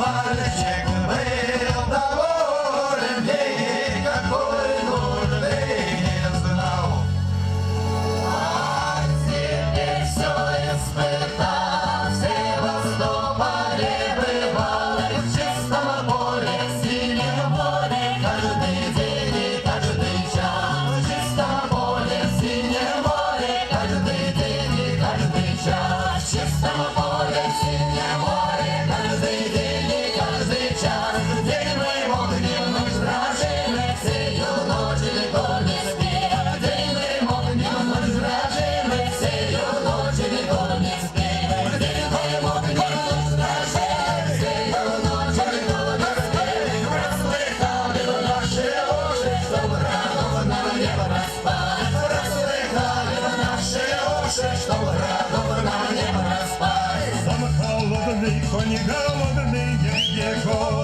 мальчик был доволен, никакой нужды не знал. А теперь все испытал, в Севастополе бывал, и в чистом поле, в синем море, каждый день и каждый час. В чистом поле, в синем море, каждый день и каждый час. В чистом поле, в синем море, каждый день и каждый час. День мы в огненном сражении, всею ночь никто не спит. День мы в огненном сражении, всею ночь никто не спит. День мы в огненном сражении, всею ночь никто не спит. Расслыхали в наши уши, что врагов нам не проспать. Расслыхали в наши уши, что врагов нам не проспать. Сам холодный, конь голодный, ей-ей-го.